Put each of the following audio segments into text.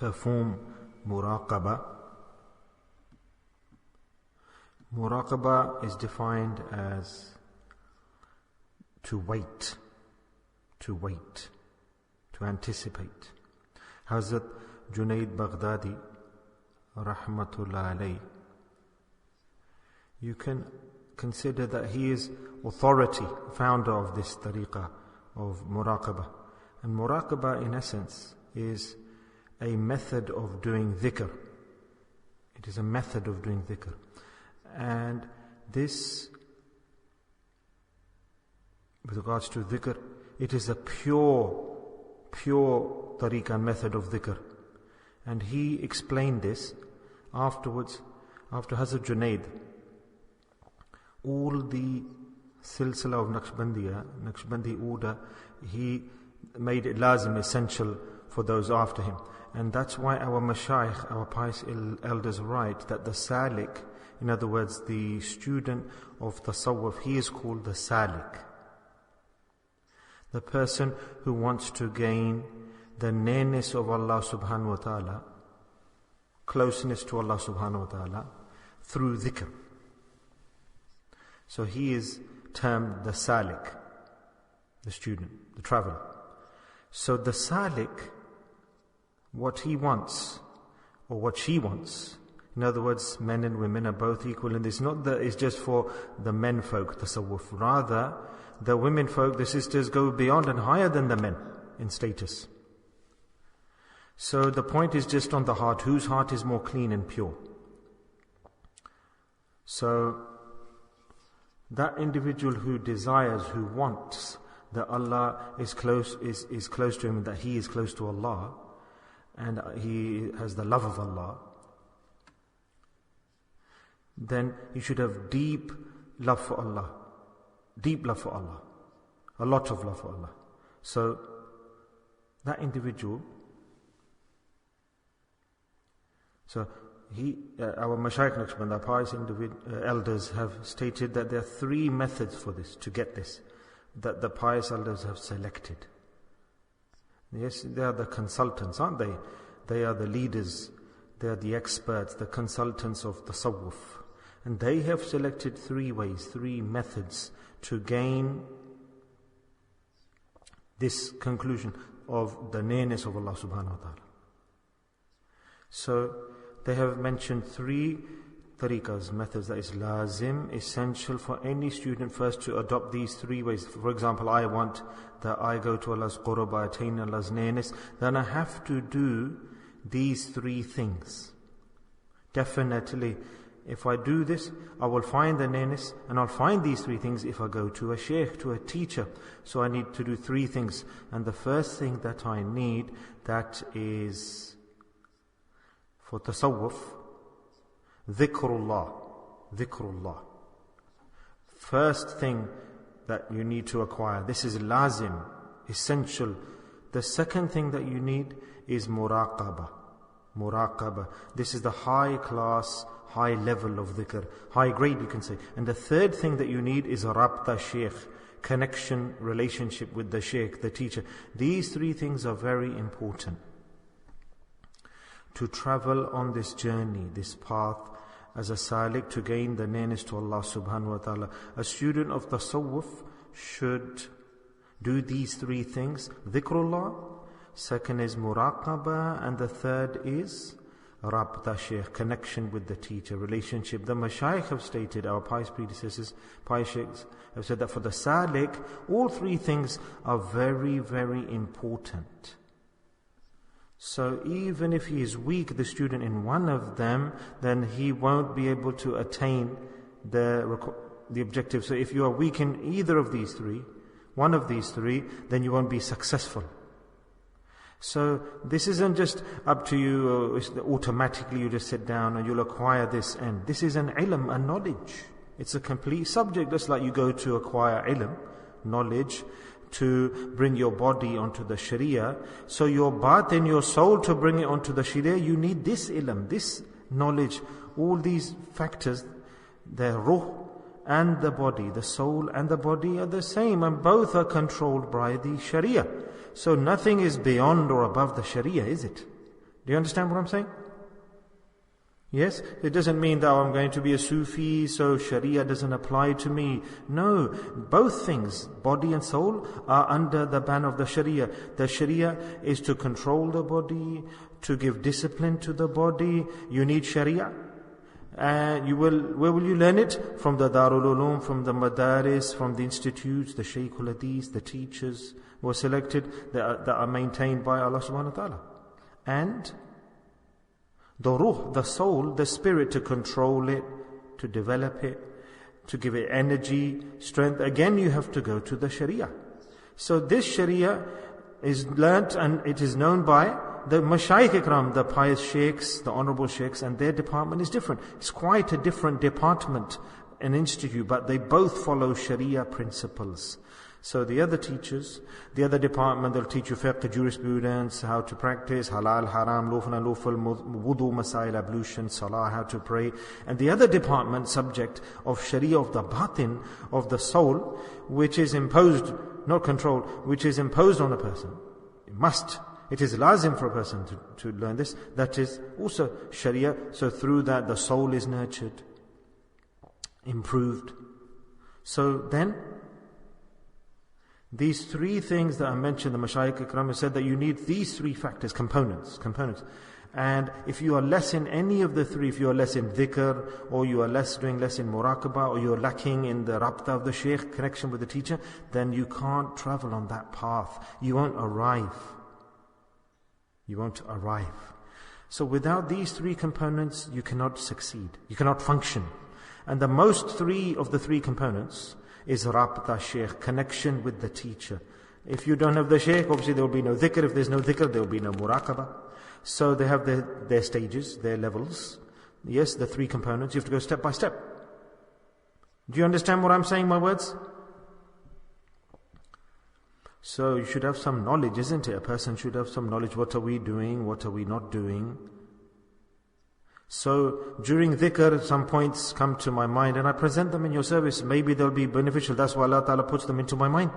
perform Muraqabah. Muraqabah is defined as to wait, to anticipate. Hadhrat Junaid Baghdadi, rahmatullah alayh, you can consider that he is authority, founder of this tariqah of Muraqabah. And Muraqabah in essence is a method of doing dhikr. It is a method of doing dhikr. And this, with regards to dhikr, it is a pure tariqah method of dhikr. And he explained this afterwards, after Hadhrat Junaid. All the silsila of Naqshbandi order, he made it lazim, essential for those after him. And that's why our mashayikh, our pious elders write that the salik, in other words, the student of tasawwuf, he is called the salik. The person who wants to gain the nearness of Allah subhanahu wa ta'ala, closeness to Allah subhanahu wa ta'ala, through dhikr. So he is termed the salik, the student, the traveler. So the salik, what he wants, or what she wants, in other words, men and women are both equal in this. Not that it's just for the men folk, tasawwuf. Rather, the women folk, the sisters, go beyond and higher than the men in status. So the point is just on the heart. Whose heart is more clean and pure? So that individual who desires, who wants that Allah is close to him, and that he is close to Allah, and he has the love of Allah, then he should have deep love for Allah. Deep love for Allah. A lot of love for Allah. So that individual, our Mashayikh Naqshbandi, our pious elders have stated that there are 3 methods for this, to get this, that the pious elders have selected. Yes, they are the consultants, aren't they? They are the leaders, they are the experts, the consultants of tasawwuf. And they have selected 3 ways, 3 methods to gain this conclusion of the nearness of Allah subhanahu wa ta'ala. So they have mentioned 3 tariqas, methods, that is lazim, essential for any student first to adopt these 3 ways. For example, I want that I go to Allah's qurb, I attain Allah's nearness, then I have to do these 3 things. Definitely, if I do this, I will find the nearness, and I'll find these 3 things if I go to a sheikh, to a teacher. So I need to do 3 things. And the first thing that I need, that is for tasawwuf, dhikrullah. First thing that you need to acquire. This is lazim, essential. The second thing that you need is muraqabah. This is the high class, high level of dhikr, high grade you can say. And the third thing that you need is rabta sheikh, connection, relationship with the sheikh, the teacher. These 3 things are very important. To travel on this journey, this path, as a salik, to gain the nearness to Allah subhanahu wa ta'ala. A student of tasawwuf should do these 3 things. Dhikrullah, second is muraqabah, and the third is rabta sheikh, connection with the teacher, relationship. The mashayikh have stated, our pious predecessors, pious sheikhs have said that for the salik, all 3 things are very, very important. So even if he is weak, the student, in one of them, then he won't be able to attain the objective. So if you are weak in either of these 3, one of these 3, then you won't be successful. So this isn't just up to you, automatically you just sit down and you'll acquire this. And this is an ilm, a knowledge. It's a complete subject, just like you go to acquire ilm, knowledge, to bring your body onto the sharia. So your batin, your soul, to bring it onto the sharia, you need this ilm, this knowledge. All these factors, the ruh and the body, the soul and the body are the same, and both are controlled by the sharia. So nothing is beyond or above the sharia, is it? Do you understand what I'm saying? Yes? It doesn't mean that I'm going to be a Sufi, so Sharia doesn't apply to me. No, both things, body and soul, are under the ban of the Sharia. The Sharia is to control the body, to give discipline to the body. You need Sharia. And where will you learn it? From the Darul Ulum, from the Madaris, from the institutes, the Shaykhul Hadith, the teachers who are selected, that are maintained by Allah subhanahu wa ta'ala. And the ruh, the soul, the spirit, to control it, to develop it, to give it energy, strength. Again, you have to go to the Sharia. So this Sharia is learnt and it is known by the Mashayikh Ikram, the pious sheikhs, the honorable sheikhs, and their department is different. It's quite a different department, an institute, but they both follow Sharia principles. So the other teachers, the other department, they'll teach you fiqh, jurisprudence, how to practice, halal, haram, lawful, unlawful, wudu, masail, ablution, salah, how to pray. And the other department, subject of Sharia, of the batin, of the soul, which is imposed, not controlled, which is imposed on a person. It is lazim for a person to learn this. That is also Sharia. So through that, the soul is nurtured, improved. So then, these three things that I mentioned, the Mashayikh Ikram said that you need these three factors, components. And if you are less in any of the three, if you are less in Dhikr, or you are doing less in Muraqabah, or you are lacking in the Rabta of the Shaykh, connection with the teacher, then you can't travel on that path. You won't arrive. So without these three components, you cannot succeed. You cannot function. And the most three of the three components is Rabta Shaykh, connection with the teacher. If you don't have the Shaykh, obviously there will be no Dhikr. If there's no Dhikr, there will be no Muraqabah. So they have their stages, their levels. Yes, the three components. You have to go step by step. Do you understand what I'm saying, my words? So you should have some knowledge, isn't it? A person should have some knowledge. What are we doing? What are we not doing? So during dhikr, some points come to my mind and I present them in your service. Maybe they'll be beneficial. That's why Allah Ta'ala puts them into my mind.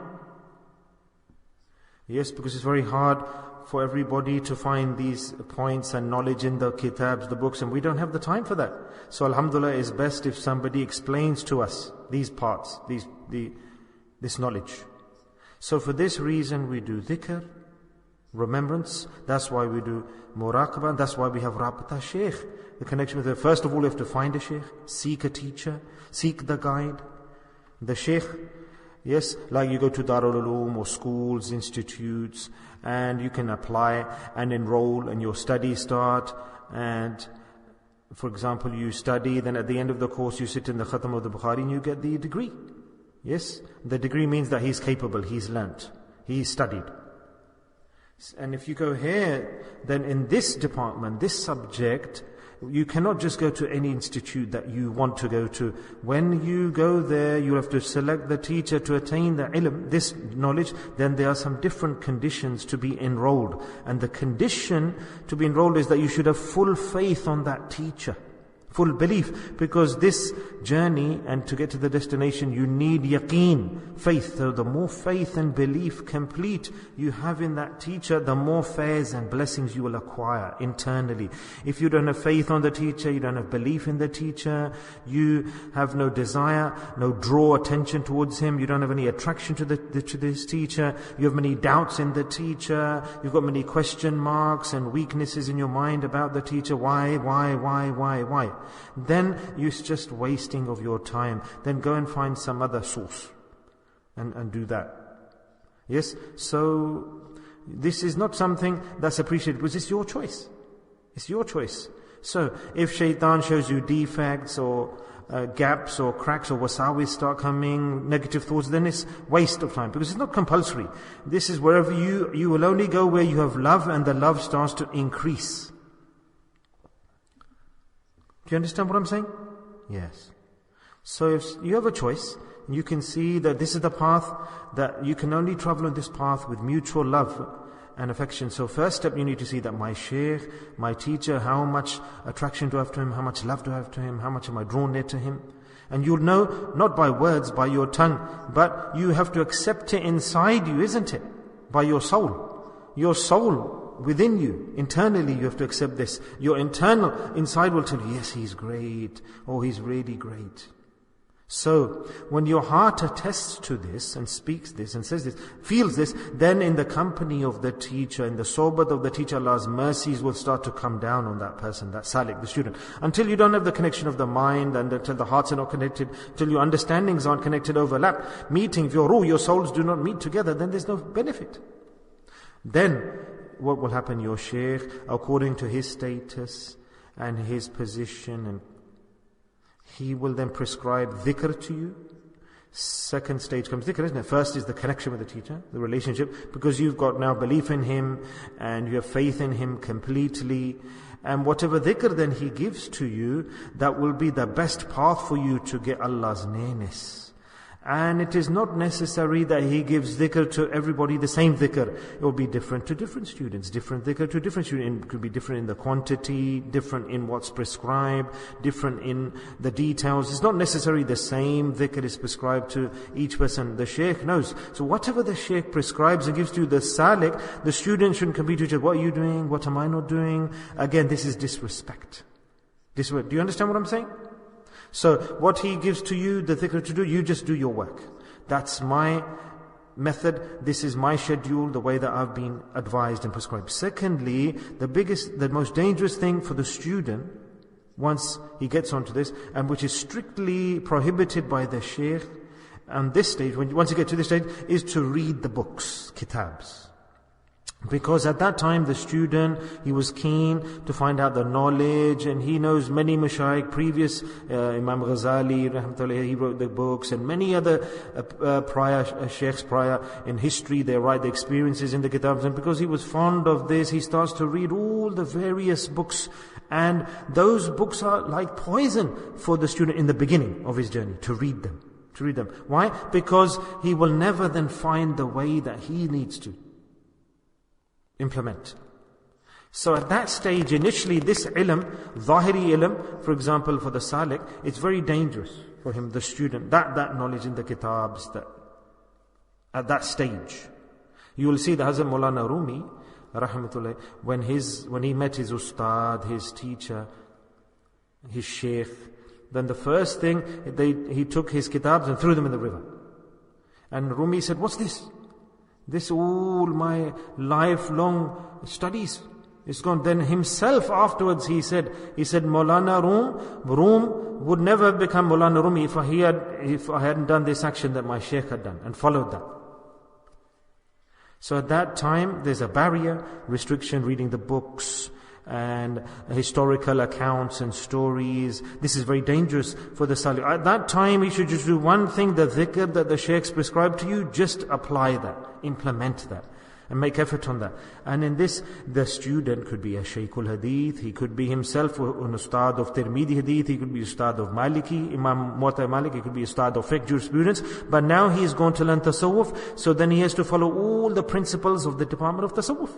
Yes, because it's very hard for everybody to find these points and knowledge in the kitabs, the books, and we don't have the time for that. So alhamdulillah, it's best if somebody explains to us these parts, this knowledge. So for this reason we do dhikr, remembrance. That's why we do muraqabah. That's why we have Rabta Shaykh, the connection with it. First of all, you have to find a Shaykh, seek a teacher, seek the guide. The Shaykh, yes, like you go to Darul Ulum or schools, institutes, and you can apply and enroll and your studies start. And for example, you study, then at the end of the course you sit in the Khatam of the Bukhari and you get the degree. Yes, the degree means that he's capable, he's learnt, he's studied. And if you go here, then in this department, this subject, you cannot just go to any institute that you want to go to. When you go there, you have to select the teacher to attain the ilm, this knowledge. Then there are some different conditions to be enrolled. And the condition to be enrolled is that you should have full faith on that teacher. Full belief, because this journey and to get to the destination you need yaqeen, faith. So the more faith and belief complete you have in that teacher, the more fairs and blessings you will acquire internally. If you don't have faith on the teacher, you don't have belief in the teacher, you have no desire, no draw attention towards him, you don't have any attraction to this teacher, you have many doubts in the teacher, you've got many question marks and weaknesses in your mind about the teacher. Why? Then it's just wasting of your time. Then go and find some other source and do that. Yes, so this is not something that's appreciated because it's your choice. It's your choice. So if shaitan shows you defects or gaps or cracks or wasawis start coming, negative thoughts, then it's waste of time because it's not compulsory. This is wherever you will only go where you have love and the love starts to increase. Do you understand what I'm saying? Yes. So if you have a choice, you can see that this is the path that you can only travel on this path with mutual love and affection. So first step, you need to see that my shaykh, my teacher, how much attraction do I have to him, how much love do I have to him, how much am I drawn near to him. And you'll know, not by words, by your tongue, but you have to accept it inside you, isn't it? By your soul. Your soul within you, internally you have to accept this. Your internal inside will tell you, yes, he's great, or he's really great. So, when your heart attests to this and speaks this and says this, feels this, then in the company of the teacher, in the sohbat of the teacher, Allah's mercies will start to come down on that person, that salik, the student. Until you don't have the connection of the mind, and until the hearts are not connected, till your understandings aren't connected, overlap, meeting, if your ruh, your souls do not meet together, then there's no benefit. Then, what will happen? Your shaykh, according to his status and his position, and he will then prescribe dhikr to you. Second stage comes dhikr, isn't it? First is the connection with the teacher, the relationship, because you've got now belief in him and you have faith in him completely. And whatever dhikr then he gives to you, that will be the best path for you to get Allah's nearness. And it is not necessary that he gives dhikr to everybody the same dhikr. It will be different to different students, different dhikr to different students. It could be different in the quantity, different in what's prescribed, different in the details. It's not necessarily the same dhikr is prescribed to each person. The shaykh knows. So whatever the shaykh prescribes and gives to the salik, the student shouldn't compete with each other. What are you doing? What am I not doing? Again, this is disrespect. Do you understand what I'm saying? So what he gives to you, the dhikr to do, you just do your work. That's my method. This is my schedule, the way that I've been advised and prescribed. Secondly, the most dangerous thing for the student, once he gets onto this, and which is strictly prohibited by the shaykh, and this stage, once you get to this stage, is to read the books, kitabs. Because at that time the student, he was keen to find out the knowledge, and he knows many mashayikh, previous Imam Ghazali, rahmatullah, he wrote the books, and many other sheikhs prior in history, they write the experiences in the kitabs, and because he was fond of this, he starts to read all the various books, and those books are like poison for the student in the beginning of his journey, to read them. Why? Because he will never then find the way that he needs to implement. So at that stage, initially this ilm, zahiri ilm, for example for the salik, it's very dangerous for him, the student, that knowledge in the kitabs, that at that stage. You will see that Hazrat Maulana Rumi, rahmatullah, when he met his ustad, his teacher, his sheikh, then the first thing, he took his kitabs and threw them in the river. And Rumi said, what's this? This all my lifelong studies is gone. Then himself afterwards he said Maulana Rum would never have become Maulana Rumi if I hadn't done this action that my Shaykh had done and followed that. So at that time there's a barrier, restriction, reading the books and historical accounts and stories. This is very dangerous for the salik. At that time you should just do one thing, the dhikr that the sheikhs prescribed to you, just apply that, implement that and make effort on that. And in this, the student could be a Shaykhul Hadith, he could be himself an Ustad of Tirmidhi Hadith, he could be Ustad of Maliki, Imam Muwatta Malik, he could be Ustad of fiqh jurisprudence, but now he is going to learn tasawwuf, so then he has to follow all the principles of the department of tasawwuf.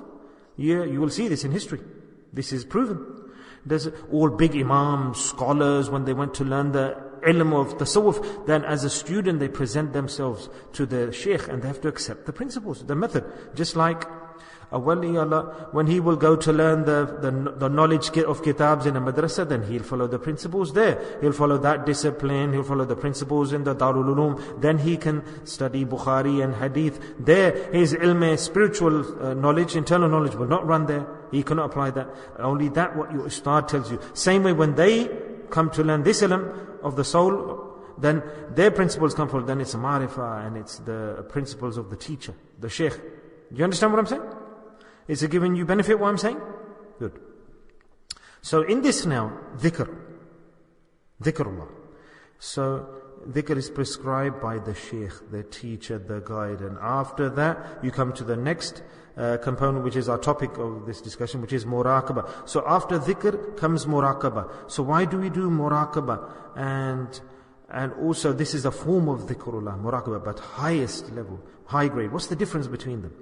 Yeah, you will see this in history. This is proven. There's all big imams, scholars, when they went to learn the ilm of tasawwuf, then as a student they present themselves to the shaykh and they have to accept the principles, the method. Just like a wali Allah, when he will go to learn the knowledge of kitabs in a madrasa, then he'll follow the principles there. He'll follow that discipline, he'll follow the principles in the Darul Uloom. Then he can study Bukhari and Hadith. There, his ilm, spiritual knowledge, internal knowledge will not run there. He cannot apply that. Only that what your ustad tells you. Same way when they come to learn this ilm of the soul, then their principles come from, then it's a marifah and it's the principles of the teacher, the shaykh. Do you understand what I'm saying? Is it giving you benefit what I'm saying? Good. So in this now, dhikrullah. So dhikr is prescribed by the shaykh, the teacher, the guide. And after that, you come to the next component, which is our topic of this discussion, which is muraqabah. So after dhikr comes muraqabah. So why do we do muraqabah? And also this is a form of dhikrullah, muraqabah, but highest level, high grade. What's the difference between them?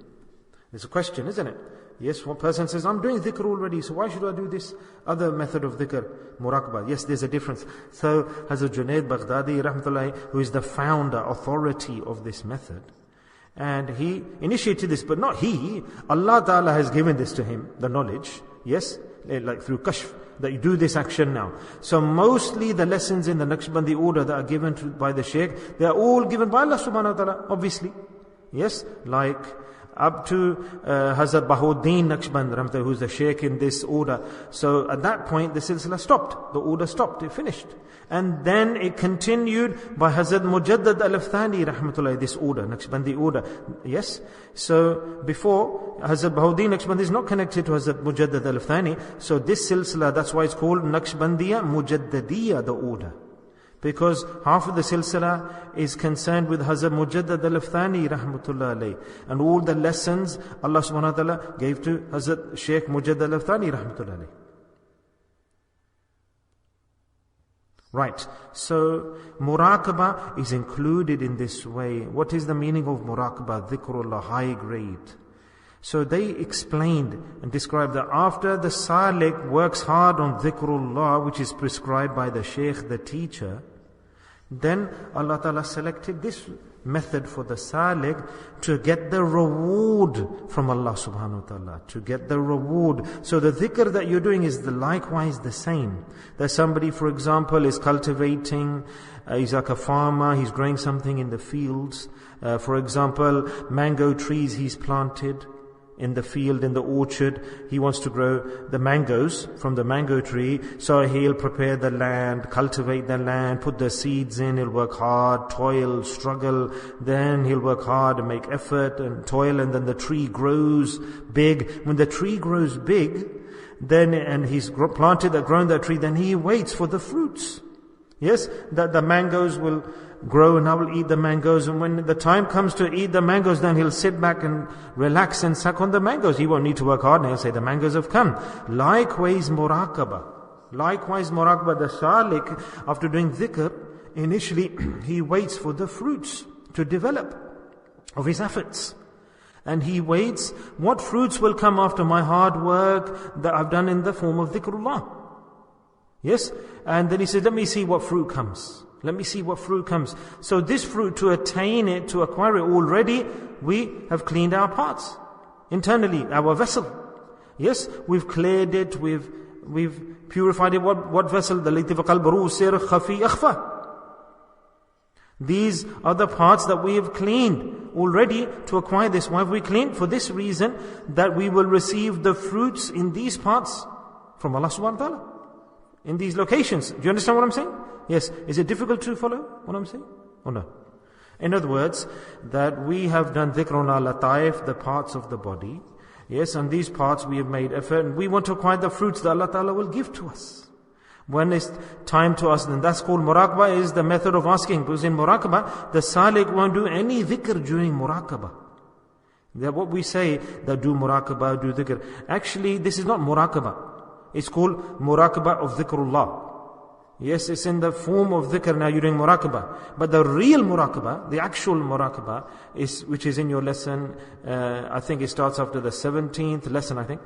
It's a question, isn't it? Yes, one person says, I'm doing dhikr already, so why should I do this other method of dhikr, muraqabah? Yes, there's a difference. So Hazrat Junaid Baghdadi, rahmatullahi, who is the founder, authority of this method, And he initiated this, but not he. Allah Ta'ala has given this to him, the knowledge. Yes, like through kashf, that you do this action now. So mostly the lessons in the Naqshbandi order that are given by the Shaykh, they are all given by Allah subhanahu wa ta'ala, obviously. Yes, like up to Hazrat Bahuddin Naqshband, who's the Shaykh in this order. So at that point the silsila stopped, the order stopped, it finished. And then it continued by Hazrat Mujaddad Al-Thani Rahmatullah, this order, Naqshbandi order. Yes, so before Hazrat Bahuddin Naqshbandi is not connected to Hazrat Mujaddad Al-Thani. So this silsila, that's why it's called Naqshbandiya Mujaddadiya, the order. Because half of the silsila is concerned with Hazrat Mujaddad Al-Thani Rahmatullah alayh. And all the lessons Allah subhanahu wa ta'ala gave to Hazrat Sheikh Mujaddad Al-Thani Rahmatullah alayh. Right, so Muraqabah is included in this way. What is the meaning of Muraqabah? Dhikrullah, high grade. So they explained and described that after the Salik works hard on Dhikrullah, which is prescribed by the Shaykh, the teacher, then Allah Ta'ala selected this method for the Salik to get the reward from Allah Subhanahu wa Ta'ala, to get the reward. So the dhikr that you're doing is likewise the same. That somebody, for example, is cultivating, he's like a farmer, he's growing something in the fields. For example, mango trees he's planted in the field, in the orchard. He wants to grow the mangoes from the mango tree. So he'll prepare the land, cultivate the land, put the seeds in, he'll work hard, toil, struggle. Then he'll work hard and make effort and toil, and then the tree grows big. When the tree grows big, then, and he's grown that tree, then he waits for the fruits. Yes, that the mangoes will grow and I will eat the mangoes. And when the time comes to eat the mangoes, then he'll sit back and relax and suck on the mangoes. He won't need to work hard, and he'll say, the mangoes have come. Likewise Muraqabah, the Salik, after doing dhikr, initially he waits for the fruits to develop of his efforts. And he waits, what fruits will come after my hard work that I've done in the form of dhikrullah? Yes, and then he says, let me see what fruit comes. Let me see what fruit comes. So this fruit, to attain it, to acquire it, already we have cleaned our parts internally, our vessel. Yes, we've cleared it, we've purified it. What vessel? The latif qalb sir khafi akhfa. These are the parts that we have cleaned already to acquire this. Why have we cleaned? For this reason, that we will receive the fruits in these parts from Allah subhanahu wa ta'ala, in these locations. Do you understand what I'm saying? Yes. Is it difficult to follow what I'm saying? Or no? In other words, that we have done dhikr on our lataif, the parts of the body. Yes, and these parts we have made effort, and we want to acquire the fruits that Allah Ta'ala will give to us. When it's time to us, then that's called Muraqabah, is the method of asking. Because in Muraqabah, the Salik won't do any dhikr during Muraqabah. That what we say, that do Muraqabah, do dhikr. Actually, this is not Muraqabah. It's called Muraqabah of dhikrullah. Yes, it's in the form of dhikr, now you're doing Muraqabah. But the real Muraqabah, the actual Muraqabah, which is in your lesson, I think it starts after the 17th lesson, I think.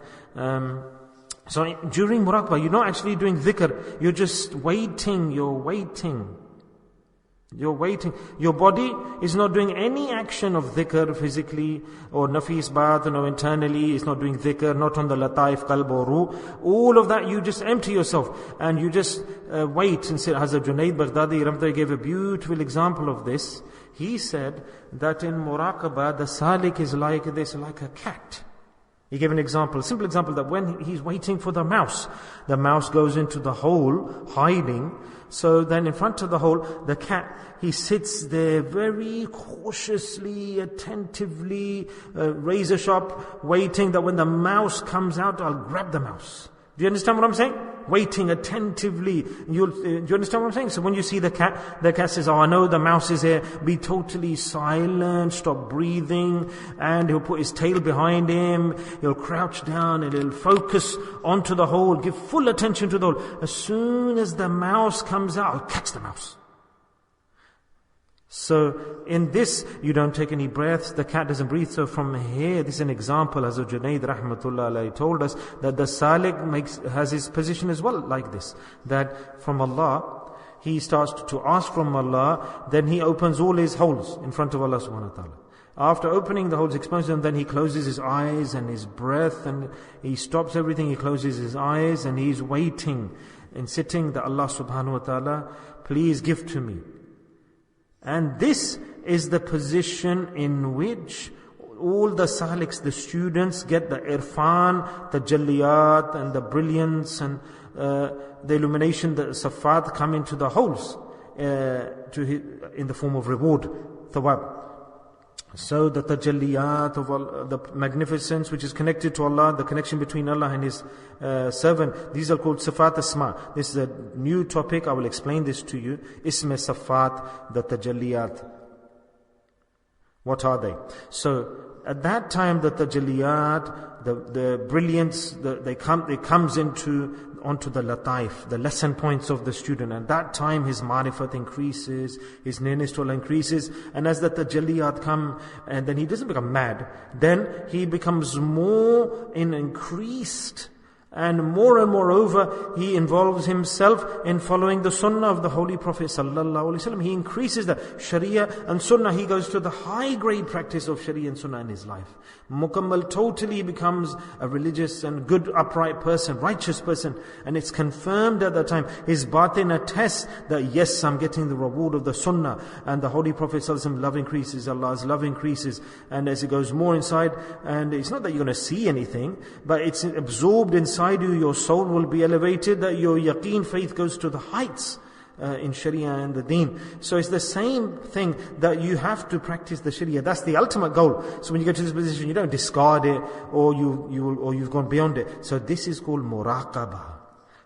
So during Muraqabah, you're not actually doing dhikr, you're just waiting, you're waiting. Your body is not doing any action of dhikr physically or nafis batin or internally. It's not doing dhikr, not on the lataif, qalb or ruh. All of that, you just empty yourself and you just wait and say. Hazrat Junaid Baghdadi Ramdai gave a beautiful example of this. He said that in Muraqabah, the Salik is like this, like a cat. He gave an example, a simple example, that when he's waiting for the mouse goes into the hole, hiding. So then in front of the hole, the cat, he sits there very cautiously, attentively, razor sharp, waiting that when the mouse comes out, I'll grab the mouse. Do you understand what I'm saying? Waiting attentively. Do you understand what I'm saying? So when you see the cat says, I know the mouse is here. Be totally silent, stop breathing, and he'll put his tail behind him. He'll crouch down and he'll focus onto the hole, give full attention to the hole. As soon as the mouse comes out, I'll catch the mouse. So in this, you don't take any breaths, the cat doesn't breathe. So from here, this is an example, as Junaid Rahmatullah alayhi told us, that the Salik has his position as well like this. That from Allah, he starts to ask from Allah, then he opens all his holes in front of Allah subhanahu wa ta'ala. After opening the holes, exposing them, then he closes his eyes and his breath, and he stops everything, he closes his eyes, and he's waiting and sitting that Allah subhanahu wa ta'ala, please give to me. And this is the position in which all the saliks, the students, get the irfan, the jaliyat, and the brilliance, and the illumination, the safat come into the holes in the form of reward, thawab. So that the jaliyat of Allah, the magnificence which is connected to Allah, the connection between Allah and His servant, these are called sifat asma. This is a new topic, I will explain this to you. Ism sifat, the jaliyat. What are they? So at that time, the jaliyat, the brilliance, it comes onto the lataif, the lesson points of the student. And that time his marifat increases, his nearness to Allah increases. And as the jaliyat come, and then he doesn't become mad, then he becomes more increased. And moreover, he involves himself in following the sunnah of the Holy Prophet sallallahu alaihi wasallam. He increases the sharia and sunnah. He goes to the high grade practice of sharia and sunnah in his life. Mukammal totally becomes a religious and good, upright person, righteous person. And it's confirmed at that time. His batin attests that yes, I'm getting the reward of the sunnah. And the Holy Prophet sallallahu alaihi wasallam love increases, Allah's love increases. And as it goes more inside, and it's not that you're going to see anything, but it's absorbed inside you, your soul will be elevated, that your yaqeen faith goes to the heights in Sharia and the Deen. So it's the same thing that you have to practice the Sharia. That's the ultimate goal. So when you get to this position, you don't discard it or you've gone beyond it. So this is called Muraqabah.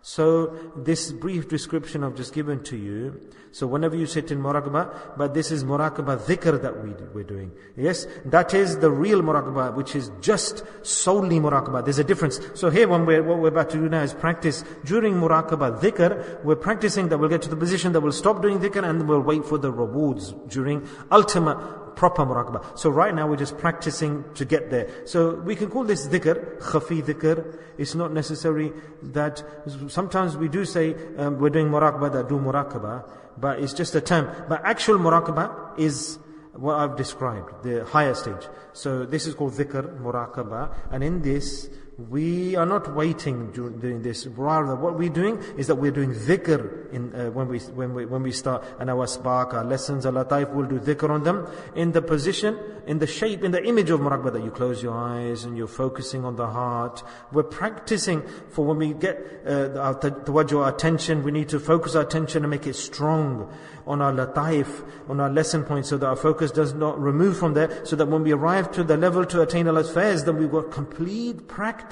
So this brief description I've just given to you. So whenever you sit in Muraqabah, but this is Muraqabah Dhikr that we're doing. Yes, that is the real Muraqabah, which is just solely Muraqabah. There's a difference. So here what we're about to do now is practice during Muraqabah Dhikr. We're practicing that we'll get to the position that we'll stop doing Dhikr and we'll wait for the rewards during ultimate proper Muraqabah. So right now we're just practicing to get there. So we can call this Dhikr, Khafi Dhikr. It's not necessary that, sometimes we do say we're doing Muraqabah, that do Muraqabah, but it's just a term. But actual Muraqabah is what I've described, the higher stage. So this is called Dhikr, Muraqabah, and in this we are not waiting during this. Rather, what we're doing is that we're doing dhikr when we start, and our asbaq, our lessons, our lataif, we'll do dhikr on them in the position, in the shape, in the image of muraqabah, that you close your eyes and you're focusing on the heart. We're practicing for when we get our tawajjuh, our attention, we need to focus our attention and make it strong on our lataif, on our lesson points, so that our focus does not remove from there, so that when we arrive to the level to attain Allah's fairs, then we've got complete practice.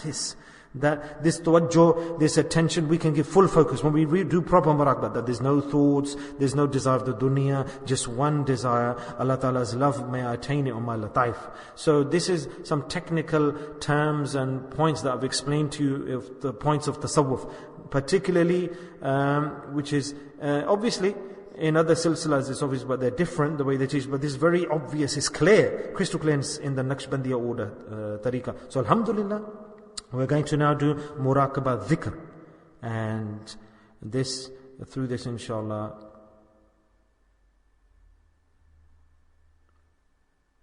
That this tawajjuh, this attention, we can give full focus when we do proper muraqabah, that there's no thoughts, there's no desire of the dunya, just one desire, Allah Ta'ala's love, may I attain it on my lataif. So this is some technical terms and points that I've explained to you of the points of tasawwuf, particularly which is obviously in other silsilas it's obvious, but they're different the way they teach, but this is very obvious, it's clear, crystal clear in the Naqshbandi order, tariqah. So alhamdulillah, we're going to now do Muraqabah Dhikr, and through this inshallah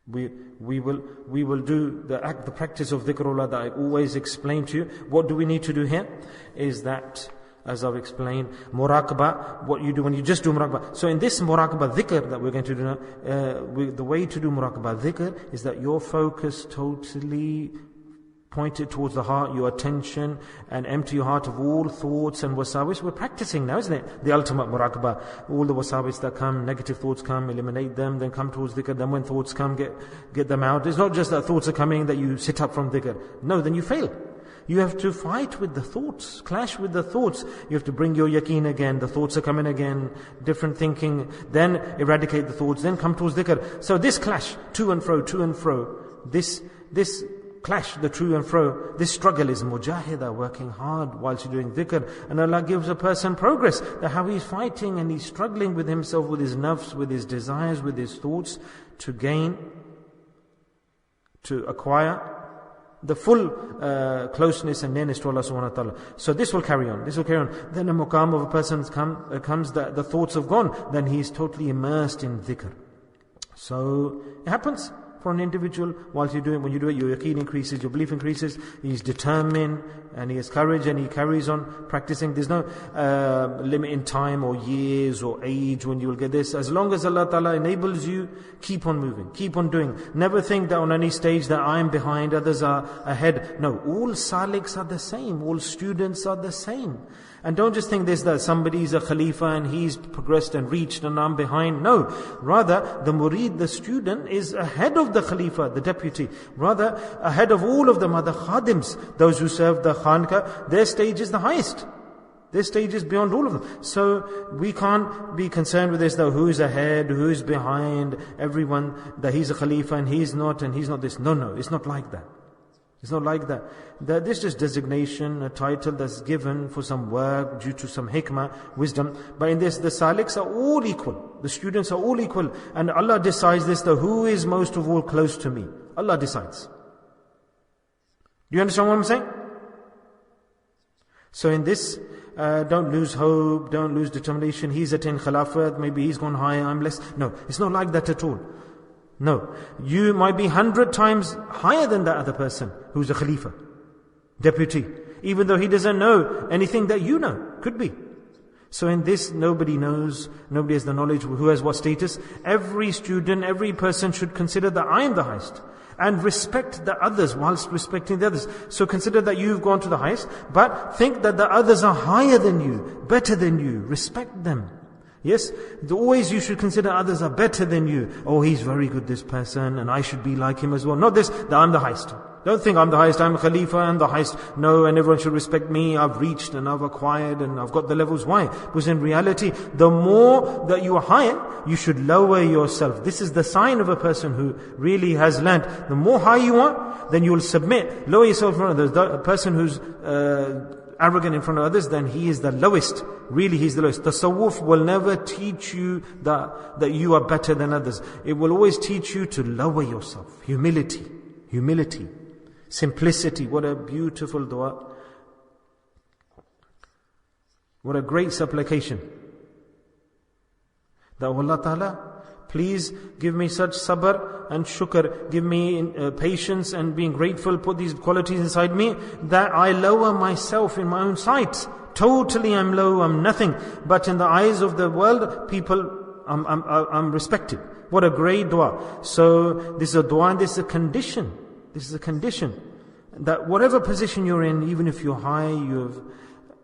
we will do the practice of dhikrullah that I always explain to you. What do we need to do here is that, as I've explained, Muraqabah, what you do when you just do Muraqabah. So in this Muraqabah Dhikr that we're going to do now, the way to do Muraqabah Dhikr is that your focus totally pointed towards the heart, your attention, and empty your heart of all thoughts and wasawis. We're practicing now, isn't it? The ultimate Muraqabah. All the wasawis that come, negative thoughts come, eliminate them, then come towards dhikr. Then when thoughts come, get them out. It's not just that thoughts are coming that you sit up from dhikr. No, then you fail. You have to fight with the thoughts, clash with the thoughts. You have to bring your yaqeen again. The thoughts are coming again, different thinking. Then eradicate the thoughts, then come towards dhikr. So this clash, to and fro, this clash, the to and fro, this struggle is mujahidah, working hard whilst you're doing dhikr. And Allah gives a person progress, that how he's fighting and he's struggling with himself, with his nafs, with his desires, with his thoughts, to acquire the full closeness and nearness to Allah subhanahu wa ta'ala. So this will carry on. Then a muqam of a person comes that the thoughts have gone, then he is totally immersed in dhikr. So it happens. for an individual. Whilst you do it, when you do it, your yaqeen increases, your belief increases. He's determined and he has courage and he carries on practicing. There's no limit in time or years or age when you will get this. As long as Allah Ta'ala enables you, keep on moving, keep on doing. Never think that on any stage that I'm behind, others are ahead. No, all saliks are the same, all students are the same. And don't just think this, that somebody is a Khalifa and he's progressed and reached and I'm behind. No, rather the murid, the student is ahead of the Khalifa, the deputy. Rather ahead of all of them are the Khadims, those who serve the Khanka. Their stage is the highest. Their stage is beyond all of them. So we can't be concerned with this, though, who's ahead, who's behind, everyone, that he's a Khalifa and he's not this. No, it's not like that. It's not like that. This is just designation, a title that's given for some work due to some hikmah, wisdom. But in this, the saliks are all equal. The students are all equal. And Allah decides this, though, who is most of all close to me? Allah decides. Do you understand what I'm saying? So in this, don't lose hope, don't lose determination. He's attained Khilafat, maybe he's gone higher, I'm less. No, it's not like that at all. No, you might be 100 times higher than that other person who's a Khalifa, deputy, even though he doesn't know anything that you know. Could be. So in this, nobody knows, nobody has the knowledge who has what status. Every student, every person should consider that I am the highest. And respect the others whilst respecting the others. So consider that you've gone to the highest, but think that the others are higher than you, better than you. Respect them. Yes, always you should consider others are better than you. Oh, he's very good, this person, and I should be like him as well. Not this, that I'm the highest. Don't think I'm the highest, I'm a Khalifa, I'm the highest. No, and everyone should respect me. I've reached and I've acquired and I've got the levels. Why? Because in reality, the more that you are higher, you should lower yourself. This is the sign of a person who really has learned. The more high you are, then you will submit. Lower yourself in front of others. The person who's arrogant in front of others, then he is the lowest. Really, he's the lowest. Tasawwuf will never teach you that you are better than others. It will always teach you to lower yourself. Humility. Simplicity. What a beautiful dua. What a great supplication. That Allah Ta'ala, please give me such sabr and shukr. Give me patience and being grateful. Put these qualities inside me that I lower myself in my own sight. Totally I'm low, I'm nothing. But in the eyes of the world, people, I'm respected. What a great dua. So this is a dua and this is a condition. This is a condition. That whatever position you're in, even if you're high, you've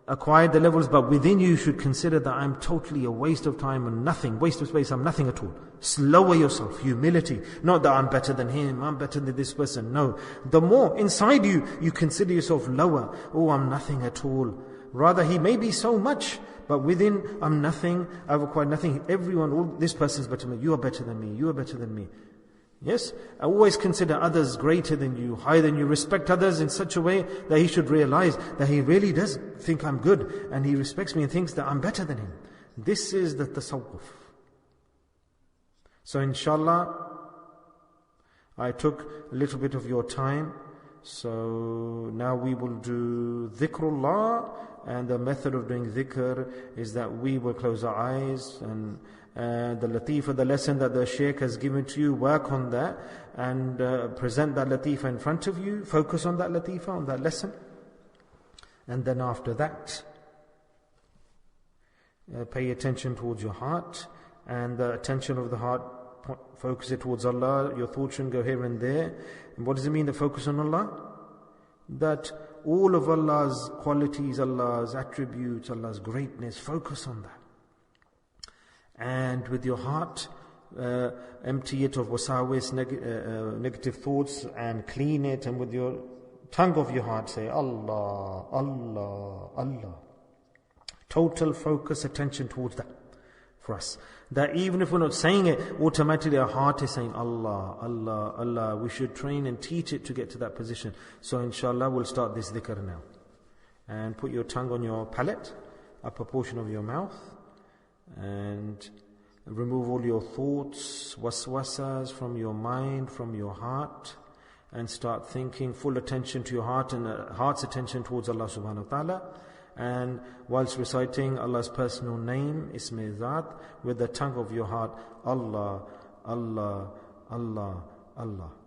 acquired the levels, but within you should consider that I'm totally a waste of time and nothing, waste of space, I'm nothing at all. Lower yourself, humility. Not that I'm better than him, I'm better than this person. No. The more inside you consider yourself lower. Oh, I'm nothing at all. Rather, he may be so much, but within, I'm nothing, I've acquired nothing. Everyone, this person's better than me, you are better than me, you are better than me. Yes, I always consider others greater than you, higher than you. Respect others in such a way that he should realize that he really does think I'm good and he respects me and thinks that I'm better than him. This is the tasawwuf. So inshallah, I took a little bit of your time. So now we will do dhikrullah, and the method of doing dhikr is that we will close our eyes and the latifa, the lesson that the Shaykh has given to you, work on that and present that latifa in front of you, focus on that latifa, on that lesson. And then after that, pay attention towards your heart, and the attention of the heart, focus it towards Allah. Your thoughts shouldn't go here and there. And what does it mean, the focus on Allah? That all of Allah's qualities, Allah's attributes, Allah's greatness, focus on that. And with your heart, empty it of wasawis, negative thoughts, and clean it. And with your tongue of your heart, say Allah, Allah, Allah. Total focus, attention towards that for us. That even if we're not saying it, automatically our heart is saying Allah, Allah, Allah. We should train and teach it to get to that position. So inshallah, we'll start this dhikr now. And put your tongue on your palate, upper portion of your mouth. And remove all your thoughts, waswasas from your mind, from your heart, and start thinking, full attention to your heart and heart's attention towards Allah subhanahu wa ta'ala. And whilst reciting Allah's personal name, Ism-e Zat, with the tongue of your heart, Allah, Allah, Allah, Allah.